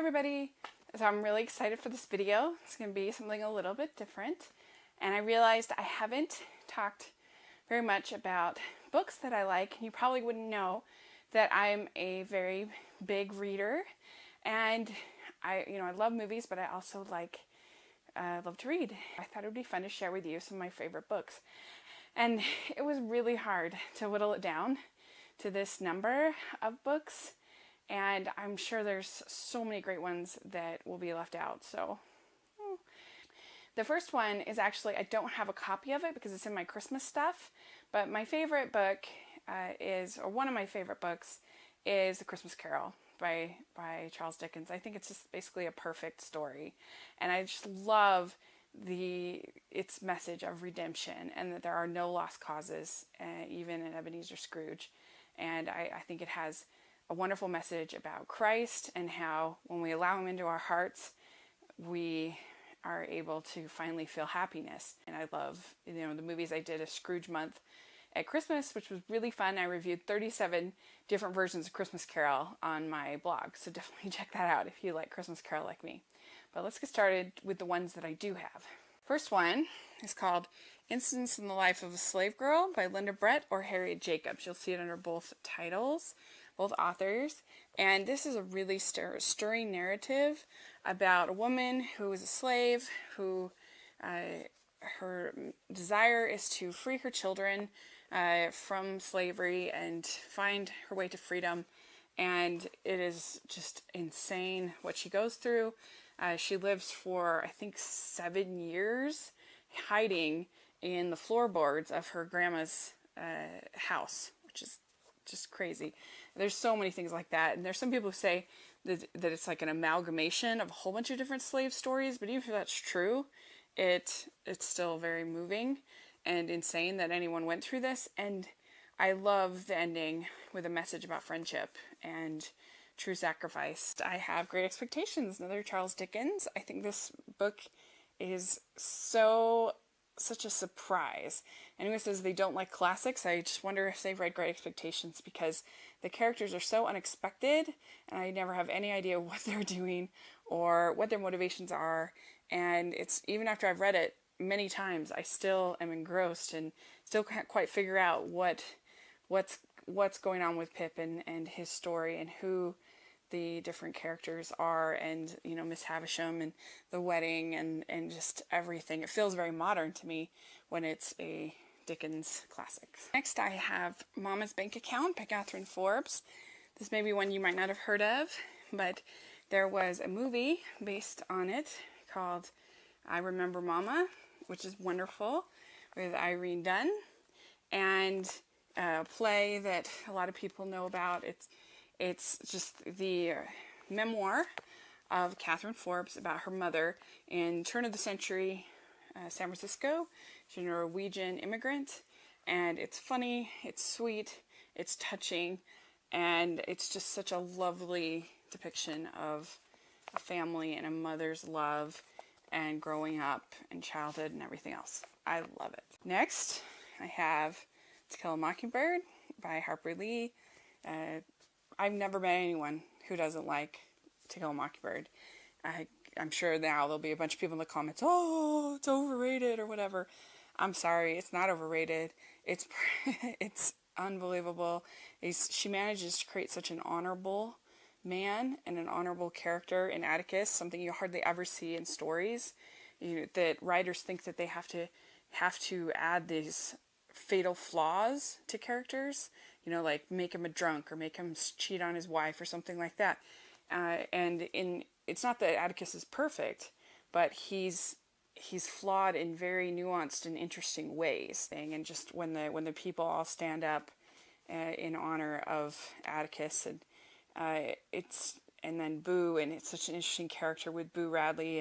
everybody. So I'm really excited for this video. It's going to be something a little bit different. And I realized I haven't talked very much about books that I like. You probably wouldn't know that I'm a very big reader. And I love movies, but I also love to read. I thought it would be fun to share with you some of my favorite books. And it was really hard to whittle it down to this number of books. And I'm sure there's so many great ones that will be left out. So the first one is actually, I don't have a copy of it because it's in my Christmas stuff. But my favorite book one of my favorite books is The Christmas Carol by Charles Dickens. I think it's just basically a perfect story. And I just love its message of redemption and that there are no lost causes, even in Ebenezer Scrooge. And I think it has a wonderful message about Christ and how when we allow him into our hearts, we are able to finally feel happiness. And I love, the movies. I did a Scrooge month at Christmas, which was really fun. I reviewed 37 different versions of Christmas Carol on my blog. So definitely check that out if you like Christmas Carol like me. But let's get started with the ones that I do have. First one is called Incidents in the Life of a Slave Girl by Linda Brett or Harriet Jacobs. You'll see it under both titles, both authors. And this is a really stirring narrative about a woman who is a slave, who her desire is to free her children from slavery and find her way to freedom. And it is just insane what she goes through. She lives for, I think, 7 years hiding in the floorboards of her grandma's house, which is just crazy. There's so many things like that. And there's some people who say that it's like an amalgamation of a whole bunch of different slave stories. But even if that's true, it's still very moving and insane that anyone went through this. And I love the ending with a message about friendship and true sacrifice. I have Great Expectations, another Charles Dickens. I think this book is such a surprise. Anyone who says they don't like classics, I just wonder if they've read Great Expectations, because the characters are so unexpected and I never have any idea what they're doing or what their motivations are. And it's, even after I've read it many times, I still am engrossed and still can't quite figure out what's going on with Pip and his story and who the different characters are, and Miss Havisham and the wedding and just everything. It feels very modern to me when it's a Dickens classic. Next I have Mama's Bank Account by Catherine Forbes. This may be one you might not have heard of, but there was a movie based on it called I Remember Mama, which is wonderful, with Irene Dunne, and a play that a lot of people know about. It's just the memoir of Catherine Forbes about her mother in turn of the century San Francisco. She's a Norwegian immigrant, and it's funny, it's sweet, it's touching, and it's just such a lovely depiction of a family and a mother's love and growing up and childhood and everything else. I love it. Next, I have To Kill a Mockingbird by Harper Lee. I've never met anyone who doesn't like To Kill a Mockingbird. I'm sure now there'll be a bunch of people in the comments, oh, it's overrated or whatever. I'm sorry, it's not overrated. It's unbelievable. She manages to create such an honorable man and an honorable character in Atticus, something you hardly ever see in stories. That writers think that they have to add these fatal flaws to characters, like make him a drunk or make him cheat on his wife or something like that. It's not that Atticus is perfect, but he's flawed in very nuanced and interesting ways. And just when the people all stand up in honor of Atticus, and then Boo, and it's such an interesting character with Boo Radley,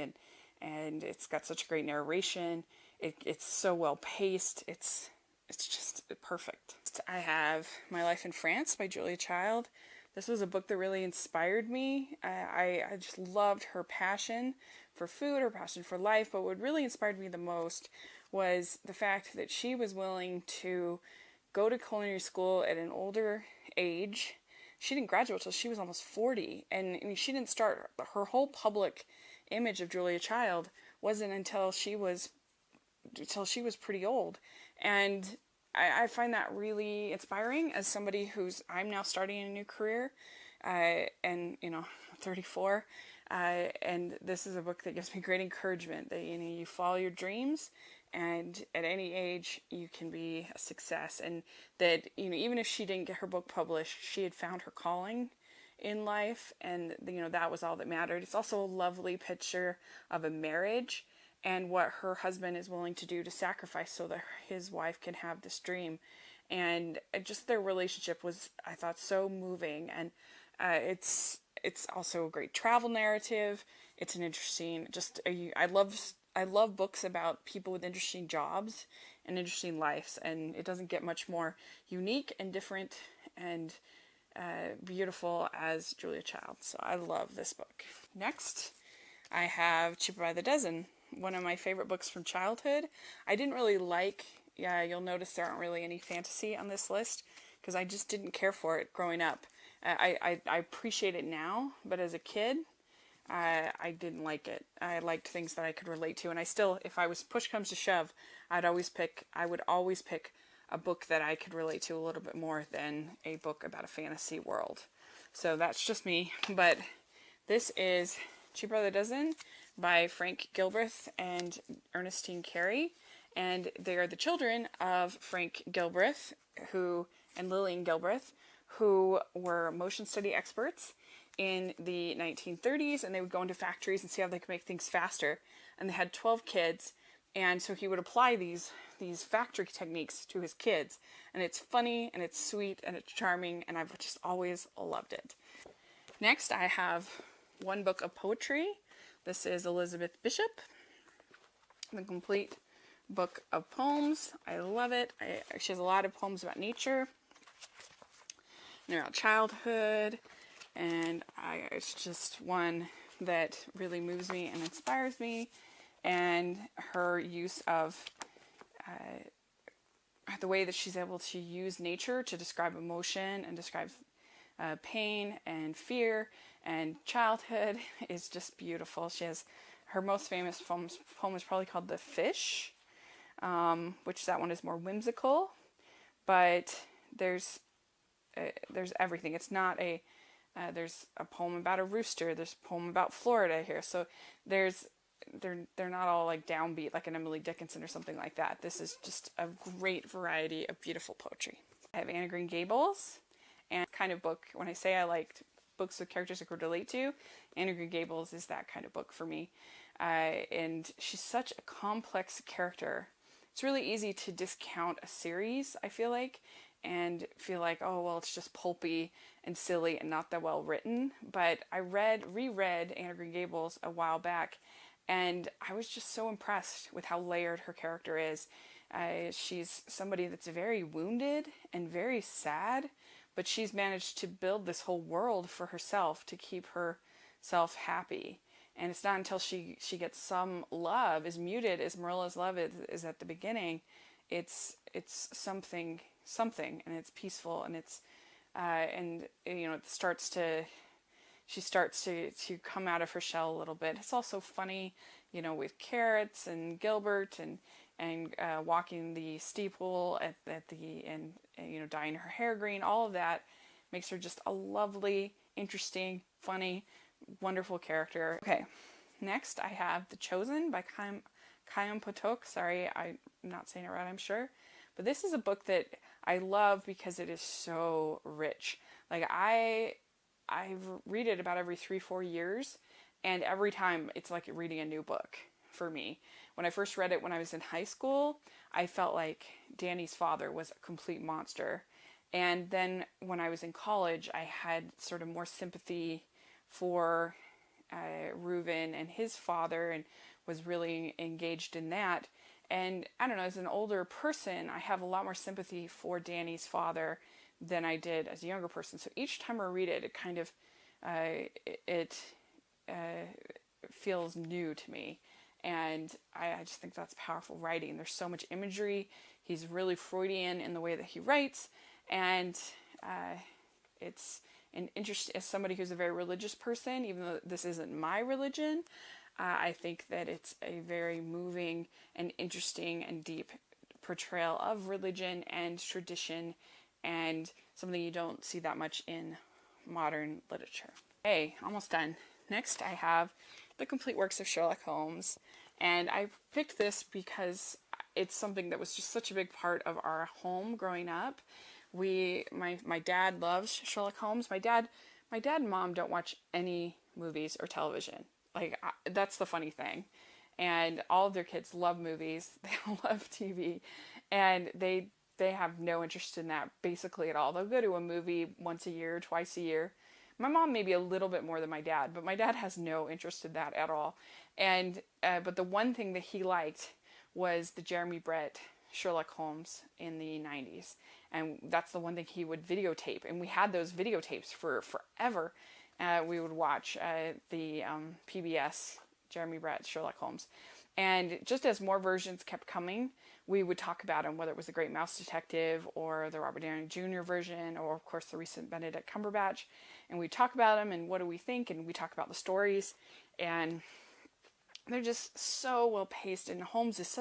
and it's got such great narration. It's so well paced. It's just perfect. I have My Life in France by Julia Child. This was a book that really inspired me. I just loved her passion for food, her passion for life, but what really inspired me the most was the fact that she was willing to go to culinary school at an older age she didn't graduate till she was almost 40. And I mean, she didn't start, her whole public image of Julia Child wasn't until she was pretty old. And I find that really inspiring as somebody I'm now starting a new career, and 34, and this is a book that gives me great encouragement that you follow your dreams, and at any age you can be a success, and that even if she didn't get her book published, she had found her calling in life, and that was all that mattered. It's also a lovely picture of a marriage and what her husband is willing to do to sacrifice so that his wife can have this dream. And just their relationship was, I thought, so moving. And it's also a great travel narrative. It's an interesting, I love books about people with interesting jobs and interesting lives, and it doesn't get much more unique and different and beautiful as Julia Child. So I love this book. Next, I have Cheaper by the Dozen, one of my favorite books from childhood. I didn't really you'll notice there aren't really any fantasy on this list because I just didn't care for it growing up. I appreciate it now, but as a kid, I didn't like it. I liked things that I could relate to, and I still, if push comes to shove, I would always pick a book that I could relate to a little bit more than a book about a fantasy world. So that's just me, but this is Cheaper by the Dozen by Frank Gilbreth and Ernestine Carey, and they are the children of Frank Gilbreth and Lillian Gilbreth, who were motion study experts in the 1930s, and they would go into factories and see how they could make things faster. And they had 12 kids, and so he would apply these factory techniques to his kids. And it's funny, and it's sweet, and it's charming, and I've just always loved it. Next, I have one book of poetry. This is Elizabeth Bishop, the complete book of poems. I love it. She has a lot of poems about nature, and about childhood, and it's just one that really moves me and inspires me. And her use of the way that she's able to use nature to describe emotion and describe pain and fear and childhood is just beautiful. She has her most famous poem is probably called The Fish, which that one is more whimsical, but there's everything. It's not there's a poem about a rooster. There's a poem about Florida here. So they're not all like downbeat like an Emily Dickinson or something like that. This is just a great variety of beautiful poetry. I have Anne of Green Gables, and kind of book, when I say I liked books with characters I could relate to, Anne of Green Gables is that kind of book for me. And she's such a complex character. It's really easy to discount a series, I feel like, and feel like, oh, well, it's just pulpy and silly and not that well written. But I reread Anne of Green Gables a while back, and I was just so impressed with how layered her character is. She's somebody that's very wounded and very sad, but she's managed to build this whole world for herself to keep herself happy. And it's not until she gets some love, as muted as Marilla's love is at the beginning, it's something, and it's peaceful, and it's she starts to come out of her shell a little bit. It's also funny, with Carrots and Gilbert and walking the steeple at the end, dyeing her hair green. All of that makes her just a lovely, interesting, funny, wonderful character. Okay, next I have The Chosen by Khyam Potok. Sorry, I'm not saying it right, I'm sure. But this is a book that I love because it is so rich. Like, I read it about every 3-4 years, and every time it's like reading a new book for me. When I first read it when I was in high school, I felt like Danny's father was a complete monster. And then when I was in college, I had sort of more sympathy for Reuven and his father, and was really engaged in that. And I don't know, as an older person, I have a lot more sympathy for Danny's father than I did as a younger person. So each time I read it, it kind of feels new to me. And I just think that's powerful writing. There's so much imagery. He's really Freudian in the way that he writes, and it's an interest as somebody who's a very religious person, even though this isn't my religion. I think that it's a very moving and interesting and deep portrayal of religion and tradition, and something you don't see that much in modern literature. Okay, almost done. Next, I have The Complete Works of Sherlock Holmes, and I picked this because it's something that was just such a big part of our home growing up. My dad loves Sherlock Holmes. My dad and mom don't watch any movies or television. Like, that's the funny thing. And all of their kids love movies. They love TV. And they have no interest in that basically at all. They'll go to a movie once a year, twice a year. My mom maybe a little bit more than my dad, but my dad has no interest in that at all. And but the one thing that he liked was the Jeremy Brett Sherlock Holmes in the 90s. And that's the one thing he would videotape. And we had those videotapes for forever. We would watch the PBS Jeremy Brett Sherlock Holmes. And just as more versions kept coming, we would talk about them, whether it was The Great Mouse Detective or the Robert Downey Jr. version, or of course the recent Benedict Cumberbatch. And we'd talk about them and what do we think, and we talk about the stories. And they're just so well paced. And Holmes is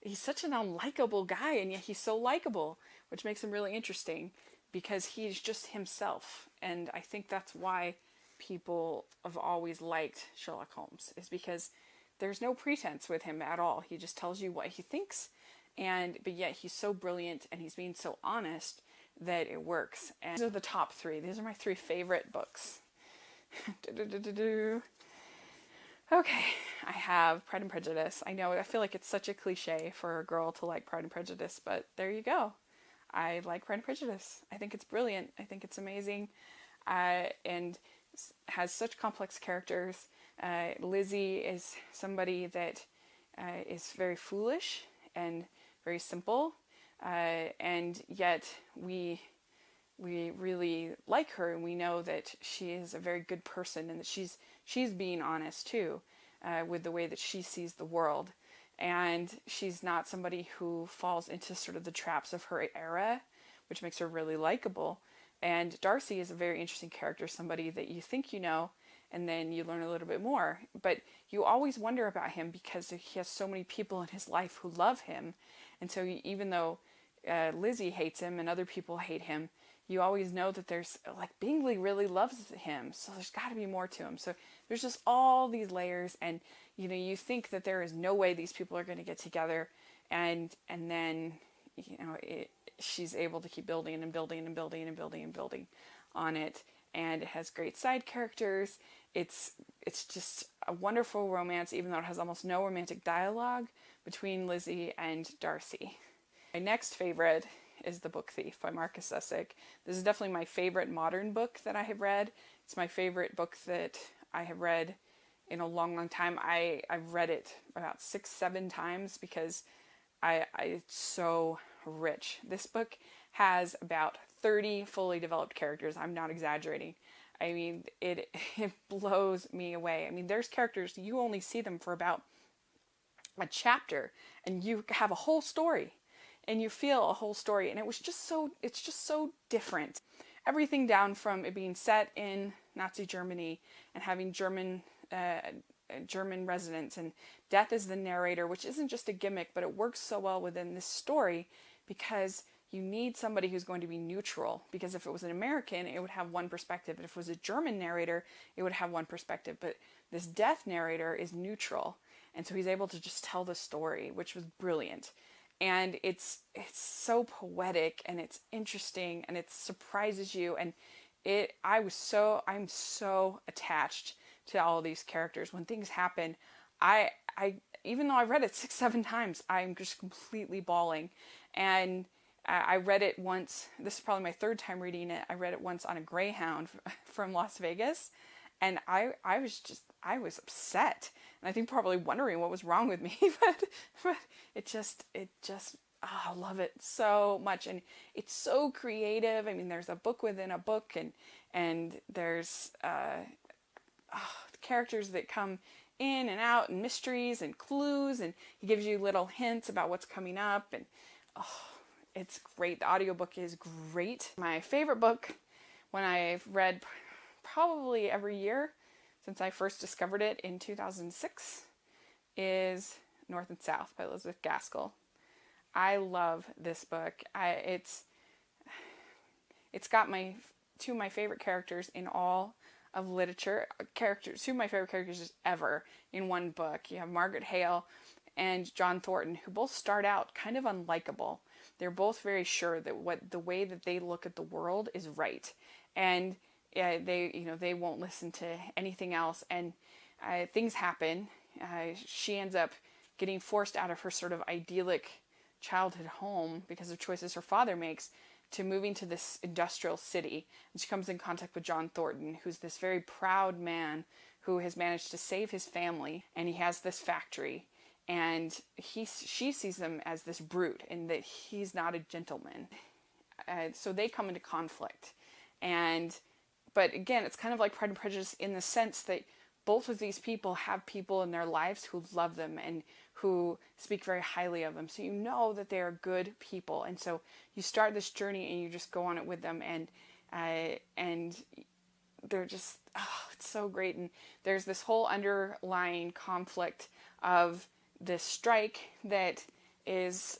he's such an unlikable guy, and yet he's so likable, which makes him really interesting because he's just himself. And I think that's why people have always liked Sherlock Holmes, is because there's no pretense with him at all. He just tells you what he thinks, but yet he's so brilliant and he's being so honest that it works. And these are the top three. These are my three favorite books. Okay, I have Pride and Prejudice. I feel like it's such a cliche for a girl to like Pride and Prejudice, but there you go. I like Pride and Prejudice. I think it's brilliant. I think it's amazing, and has such complex characters. Lizzie is somebody that is very foolish and very simple, and yet we really like her, and we know that she is a very good person, and that she's being honest too, with the way that she sees the world. And she's not somebody who falls into sort of the traps of her era, which makes her really likable. And Darcy is a very interesting character, somebody that you think you know, and then you learn a little bit more. But you always wonder about him because he has so many people in his life who love him. And so even though Lizzie hates him and other people hate him, you always know that there's, like, Bingley really loves him, so there's got to be more to him. So there's just all these layers, and you think that there is no way these people are going to get together, and then she's able to keep building and building and building and building and building on it, and it has great side characters. It's just a wonderful romance, even though it has almost no romantic dialogue between Lizzie and Darcy. My next favorite is The Book Thief by Marcus Zussek. This is definitely my favorite modern book that I have read. It's my favorite book that I have read in a long, long time. I've read it about 6-7 times because it's so rich. This book has about 30 fully developed characters. I'm not exaggerating. I mean, it blows me away. I mean, there's characters, you only see them for about a chapter, and you have a whole story. And you feel a whole story, and it's just so different. Everything down from it being set in Nazi Germany and having German residents, and death is the narrator, which isn't just a gimmick, but it works so well within this story because you need somebody who's going to be neutral. Because if it was an American, it would have one perspective, but if it was a German narrator, it would have one perspective. But this death narrator is neutral, and so he's able to just tell the story, which was brilliant. And it's so poetic, and it's interesting, and it surprises you, and I'm so attached to all of these characters. When things happen, I even though I read it 6-7 times, I'm just completely bawling. And I read it once. This is probably my third time reading it. I read it once on a Greyhound from Las Vegas, and I was upset. And I think probably wondering what was wrong with me, but it just, I love it so much. And it's so creative. I mean, there's a book within a book, and there's characters that come in and out, and mysteries and clues, and he gives you little hints about what's coming up, and it's great. The audiobook is great. My favorite book one I've read probably every year since I first discovered it in 2006 is North and South by Elizabeth Gaskell. I love this book. It's got two of my favorite characters in all of literature. Two of my favorite characters ever in one book. You have Margaret Hale and John Thornton, who both start out kind of unlikable. They're both very sure that the way that they look at the world is right, and they won't listen to anything else. And things happen. She ends up getting forced out of her sort of idyllic childhood home because of choices her father makes to moving to this industrial city. And she comes in contact with John Thornton, who's this very proud man who has managed to save his family, and he has this factory. And she sees him as this brute and that he's not a gentleman. So they come into conflict. But again, it's kind of like Pride and Prejudice in the sense that both of these people have people in their lives who love them and who speak very highly of them. So you know that they are good people. And so you start this journey and you just go on it with them. And they're just, it's so great. And there's this whole underlying conflict of this strike that is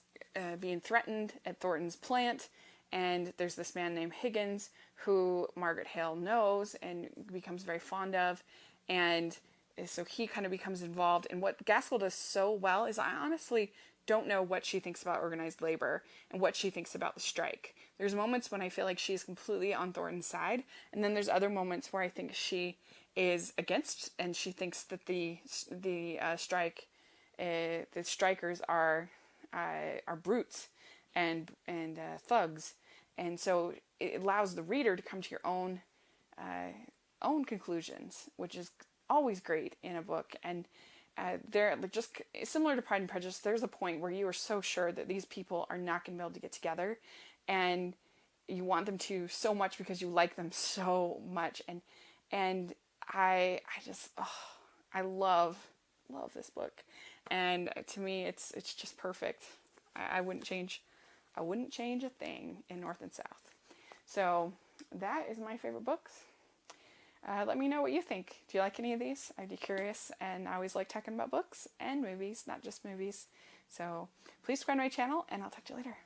being threatened at Thornton's plant. And there's this man named Higgins who Margaret Hale knows and becomes very fond of. And so he kind of becomes involved. And what Gaskell does so well is I honestly don't know what she thinks about organized labor and what she thinks about the strike. There's moments when I feel like she's completely on Thornton's side. And then there's other moments where I think she is against, and she thinks that the strikers are brutes and thugs. And so it allows the reader to come to your own conclusions, which is always great in a book. And they're just similar to Pride and Prejudice. There's a point where you are so sure that these people are not going to be able to get together, and you want them to so much because you like them so much. And I just I love this book, and to me it's just perfect. I wouldn't change a thing in North and South. So that is my favorite books. Let me know what you think. Do you like any of these? I'd be curious, and I always like talking about books and movies, not just movies. So please subscribe to my channel, and I'll talk to you later.